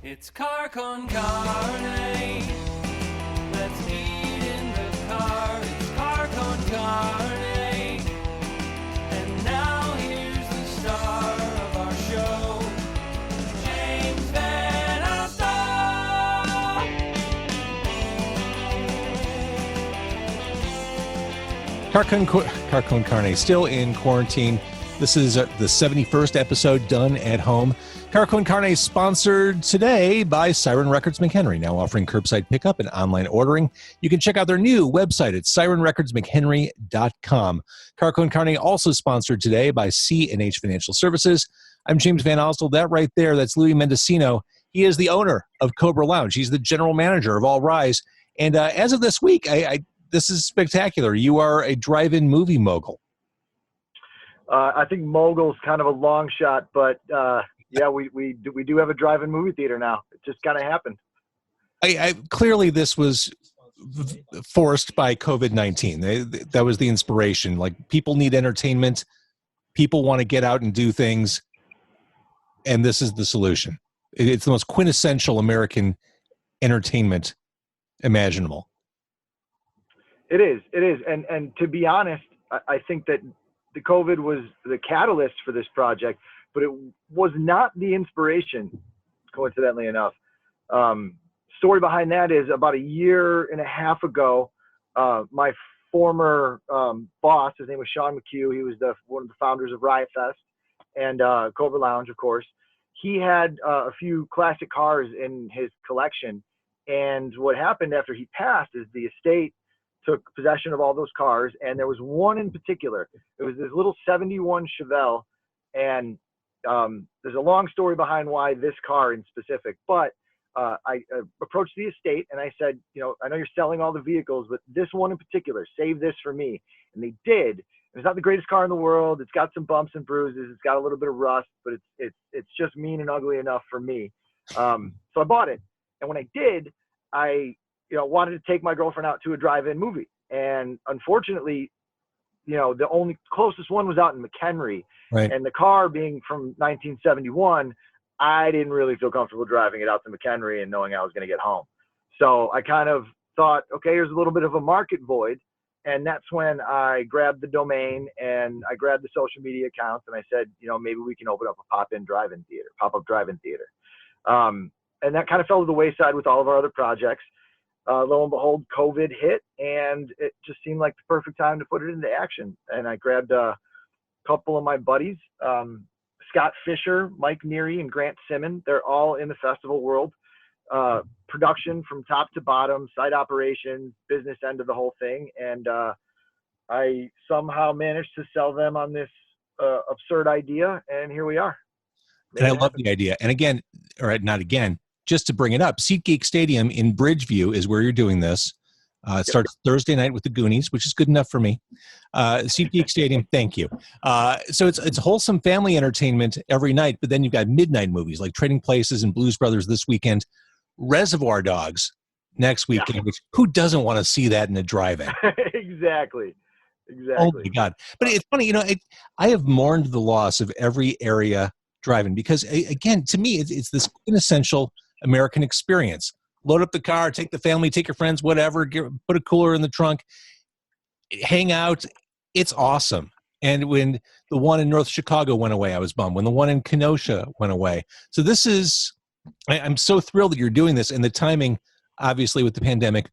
It's car con carne. Let's eat in the car. It's car con carne. And now here's the star of our show, James Van Alstyne. Car con carne, still in quarantine. This is the 71st episode done at home. Car con carne is sponsored today by Siren Records McHenry, now offering curbside pickup and online ordering. You can check out their new website at sirenrecordsmchenry.com. Car con carne also sponsored today by C&H Financial Services. I'm James Van Alstyne. That right there, that's Louie Mendicino. He is the owner of Cobra Lounge. He's the general manager of All Rise. And as of this week, this is spectacular. You are a drive-in movie mogul. I think mogul's kind of a long shot, but yeah, we do have a drive-in movie theater now. It just kind of happened. Clearly, this was forced by COVID-19. That was the inspiration. Like, people need entertainment. People want to get out and do things, and this is the solution. It's the most quintessential American entertainment imaginable. It is, and to be honest, I think that the COVID was the catalyst for this project, but it was not the inspiration, coincidentally enough. Story behind that is about a year and a half ago, my former boss, his name was Sean McHugh. He was one of the founders of Riot Fest and Cobra Lounge, of course. He had a few classic cars in his collection. And what happened after he passed is the estate took possession of all those cars, and there was one in particular. It was this little 71 Chevelle, and there's a long story behind why this car in specific, but I approached the estate and I said, I know you're selling all the vehicles, but this one in particular, save this for me. And they did. It's not the greatest car in the world. It's got some bumps and bruises. It's got a little bit of rust, but it's just mean and ugly enough for me. So I bought it. And when I did, I wanted to take my girlfriend out to a drive-in movie. And unfortunately, the only closest one was out in McHenry. Right. And the car being from 1971, I didn't really feel comfortable driving it out to McHenry and knowing I was going to get home. So I kind of thought, okay, there's a little bit of a market void. And that's when I grabbed the domain and I grabbed the social media accounts and I said, maybe we can open up a pop-up drive-in theater. And that kind of fell to the wayside with all of our other projects. Lo and behold, COVID hit, and it just seemed like the perfect time to put it into action. And I grabbed a couple of my buddies, Scott Fisher, Mike Neary, and Grant Simmon. They're all in the festival world. Production from top to bottom, site operations, business end of the whole thing. And I somehow managed to sell them on this absurd idea, and here we are. And I love the idea. And again, not again, just to bring it up, SeatGeek Stadium in Bridgeview is where you're doing this. It starts Thursday night with the Goonies, which is good enough for me. SeatGeek Stadium, thank you. So it's wholesome family entertainment every night, but then you've got midnight movies like Trading Places and Blues Brothers this weekend, Reservoir Dogs next weekend, which who doesn't want to see that in a drive-in? Exactly. Oh my God. But it's funny, I have mourned the loss of every area drive-in because, again, to me, it's this quintessential American experience. Load up the car, take the family, take your friends, whatever, put a cooler in the trunk, hang out. It's awesome. And when the one in North Chicago went away, I was bummed. When the one in Kenosha went away. So this is, I'm so thrilled that you're doing this. And the timing, obviously, with the pandemic,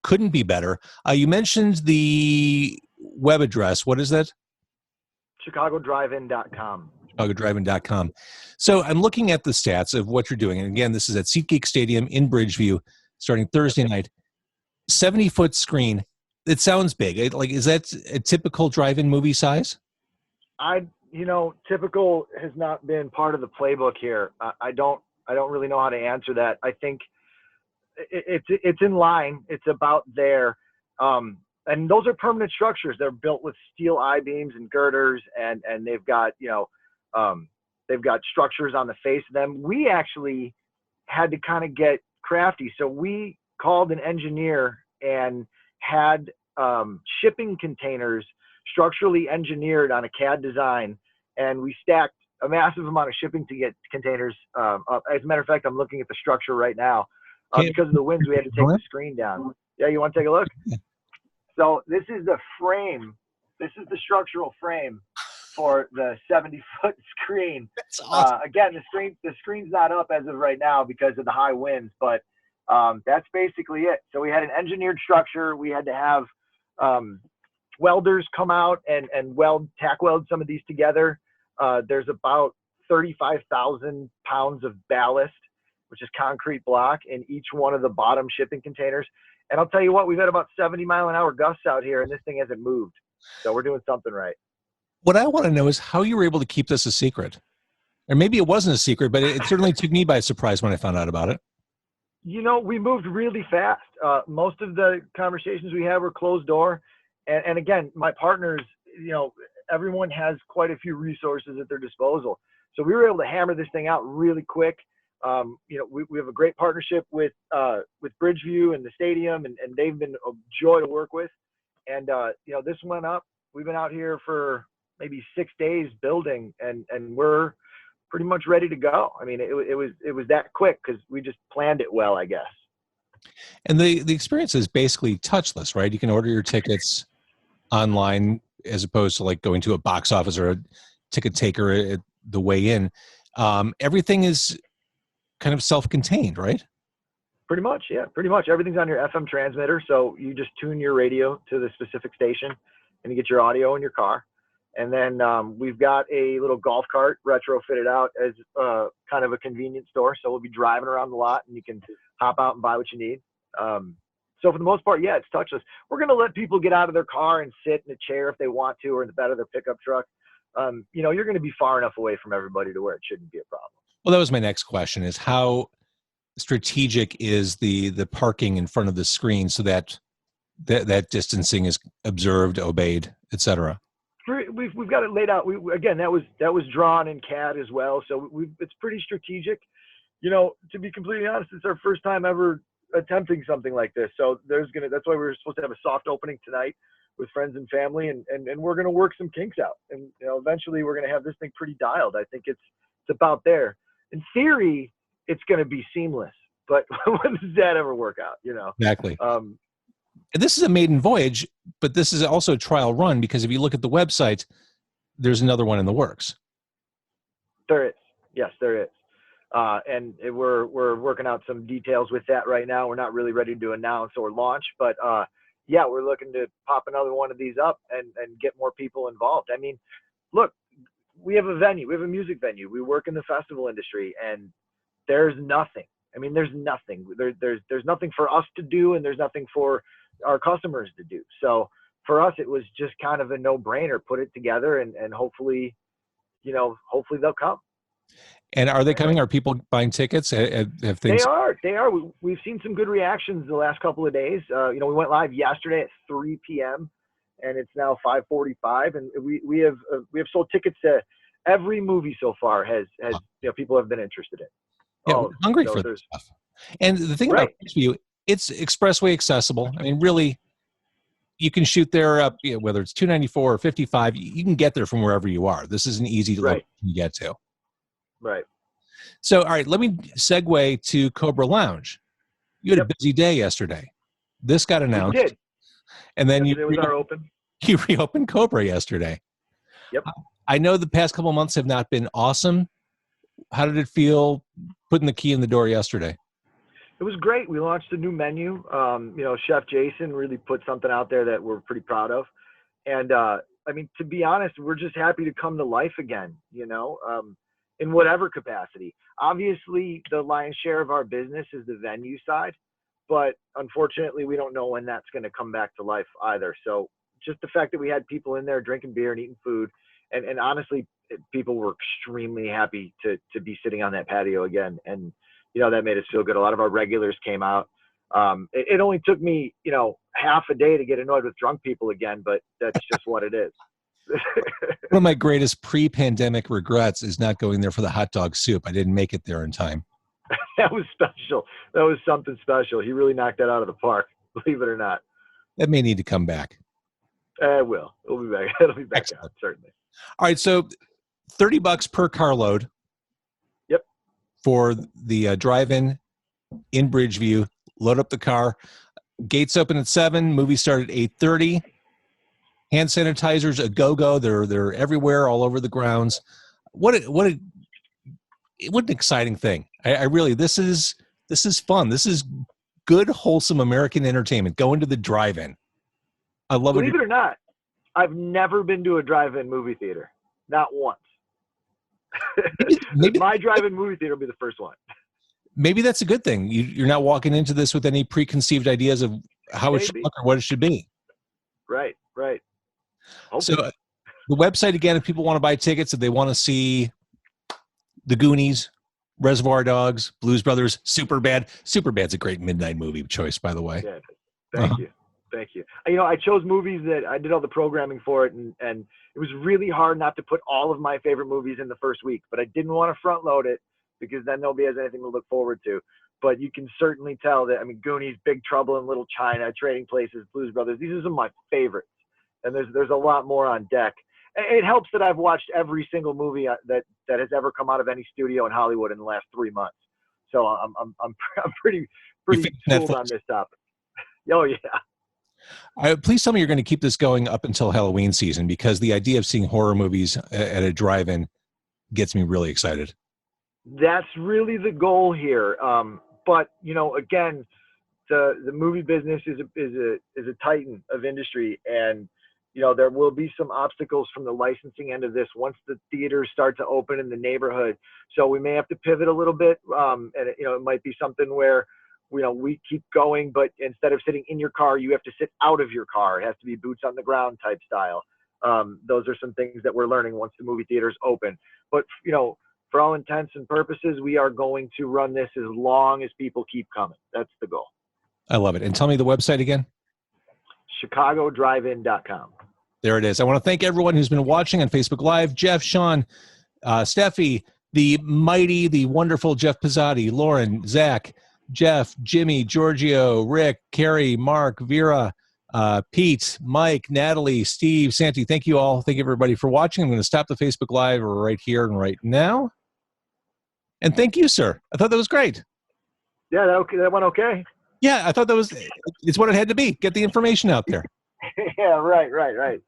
couldn't be better. You mentioned the web address. What is that? ChicagoDriveIn.com. ChicagoDriveIn.com. So I'm looking at the stats of what you're doing. And again, this is at SeatGeek Stadium in Bridgeview, starting Thursday night. 70-foot screen. It sounds big. Is that a typical drive-in movie size? Typical has not been part of the playbook here. I don't really know how to answer that. I think it's in line. It's about there. And those are permanent structures. They're built with steel I-beams and girders, and they've got, they've got structures on the face of them. We actually had to kind of get crafty. So we called an engineer and had shipping containers structurally engineered on a CAD design. And we stacked a massive amount of shipping to get containers up. As a matter of fact, I'm looking at the structure right now. Because of the winds, we had to take the screen down. Yeah, you want to take a look? So this is the frame. This is the structural frame for the 70-foot screen. That's awesome. Again, the screen's not up as of right now because of the high winds, but that's basically it. So we had an engineered structure. We had to have welders come out and tack weld some of these together. There's about 35,000 pounds of ballast, which is concrete block, in each one of the bottom shipping containers. And I'll tell you what, we've had about 70-mile-an-hour gusts out here, and this thing hasn't moved. So we're doing something right. What I want to know is how you were able to keep this a secret. Or maybe it wasn't a secret, but it certainly took me by surprise when I found out about it. You know, we moved really fast. Most of the conversations we had were closed door. And again, my partners, you know, everyone has quite a few resources at their disposal. So we were able to hammer this thing out really quick. You know, we have a great partnership with Bridgeview and the stadium, and they've been a joy to work with. And, you know, this went up. We've been out here for maybe 6 days building, and we're pretty much ready to go. I mean, it was that quick because we just planned it well, I guess. And the experience is basically touchless, right? You can order your tickets online as opposed to like going to a box office or a ticket taker at the way in. Everything is kind of self-contained, right? Pretty much, yeah. Pretty much everything's on your FM transmitter, so you just tune your radio to the specific station, and you get your audio in your car. And then we've got a little golf cart retrofitted out as kind of a convenience store, so we'll be driving around the lot, and you can hop out and buy what you need. So for the most part, yeah, it's touchless. We're going to let people get out of their car and sit in a chair if they want to, or in the bed of their pickup truck. You know, you're going to be far enough away from everybody to where it shouldn't be a problem. Well, that was my next question, is how strategic is the parking in front of the screen so that distancing is observed, obeyed, et cetera? We've got it laid out. Again, that was drawn in CAD as well. So it's pretty strategic. You know, to be completely honest, it's our first time ever attempting something like this. So that's why we're supposed to have a soft opening tonight with friends and family, and we're going to work some kinks out. And, you know, eventually we're going to have this thing pretty dialed. I think it's about there. In theory, it's going to be seamless, but when does that ever work out? You know? Exactly. And this is a maiden voyage, but this is also a trial run, because if you look at the website, there's another one in the works. There is. Yes, there is. And we're working out some details with that right now. We're not really ready to announce or launch, but yeah, we're looking to pop another one of these up and get more people involved. I mean, look, we have a venue. We have a music venue. We work in the festival industry, and there's nothing. I mean, there's nothing. There's nothing for us to do, and there's nothing for our customers to do. So for us, it was just kind of a no-brainer. Put it together, and hopefully, you know, hopefully they'll come. And are they coming? Are people buying tickets? Have things? They are. We've seen some good reactions the last couple of days. You know, we went live yesterday at 3 p.m. and it's now 5:45, and we have sold tickets to every movie so far. Has you know, people have been interested in. Yeah, we're hungry for this stuff. And the thing about Bridgeview, it's expressway accessible. I mean, really, you can shoot there up, you know, whether it's 294 or 55. You can get there from wherever you are. This is an easy location to get to. Right. So, all right, let me segue to Cobra Lounge. You had a busy day yesterday. This got announced. We did. And then it was our open. You reopened Cobra yesterday. Yep. I know the past couple of months have not been awesome. How did it feel putting the key in the door yesterday? It was great. We launched a new menu. You know, Chef Jason really put something out there that we're pretty proud of. And I mean, to be honest, we're just happy to come to life again, you know, in whatever capacity. Obviously, the lion's share of our business is the venue side, but unfortunately, we don't know when that's going to come back to life either. So just the fact that we had people in there drinking beer and eating food, and honestly, people were extremely happy to be sitting on that patio again. And, you know, that made us feel good. A lot of our regulars came out. It only took me, you know, half a day to get annoyed with drunk people again, but that's just what it is. One of my greatest pre-pandemic regrets is not going there for the hot dog soup. I didn't make it there in time. That was special. That was something special. He really knocked that out of the park, believe it or not. That may need to come back. It will. It'll be back. It'll be back out, certainly. All right, so $30 per carload. Yep. For the drive-in in Bridgeview. Load up the car. Gates open at 7. Movie start at 8:30. Hand sanitizers a go-go. They're everywhere, all over the grounds. What an exciting thing! I really this is fun. This is good, wholesome American entertainment. Go into the drive-in. I love it. Believe it or not, I've never been to a drive-in movie theater. Not once. Maybe my drive-in movie theater will be the first one. Maybe that's a good thing. You're not walking into this with any preconceived ideas of how it should look or what it should be. Right. So the website, again, if people want to buy tickets, if they want to see The Goonies, Reservoir Dogs, Blues Brothers, Superbad. Superbad's a great midnight movie choice, by the way. Yeah, thank you. You know, I chose movies that I did all the programming for it, and it was really hard not to put all of my favorite movies in the first week, but I didn't want to front load it because then nobody has anything to look forward to. But you can certainly tell that, I mean, Goonies, Big Trouble in Little China, Trading Places, Blues Brothers, these are some of my favorites. And there's a lot more on deck. It helps that I've watched every single movie that has ever come out of any studio in Hollywood in the last 3 months. So I'm pretty schooled on this topic. Oh yeah. Please tell me you're going to keep this going up until Halloween season, because the idea of seeing horror movies at a drive-in gets me really excited. That's really the goal here. But you know, again, the movie business is a titan of industry, and you know, there will be some obstacles from the licensing end of this once the theaters start to open in the neighborhood. So we may have to pivot a little bit. And you know, it might be something where, you know, we keep going, but instead of sitting in your car, you have to sit out of your car. It has to be boots on the ground type style. Those are some things that we're learning once the movie theaters open. But, you know, for all intents and purposes, we are going to run this as long as people keep coming. That's the goal. I love it. And tell me the website again. ChicagoDriveIn.com. There it is. I want to thank everyone who's been watching on Facebook Live. Jeff, Sean, Steffi, the mighty, the wonderful Jeff Pizzotti, Lauren, Zach, Jeff, Jimmy, Giorgio, Rick, Carrie, Mark, Vera, Pete, Mike, Natalie, Steve, Santi. Thank you all. Thank you, everybody, for watching. I'm going to stop the Facebook Live right here and right now. And thank you, sir. I thought that was great. Yeah, that went okay. Yeah, I thought it's what it had to be. Get the information out there. Yeah, right.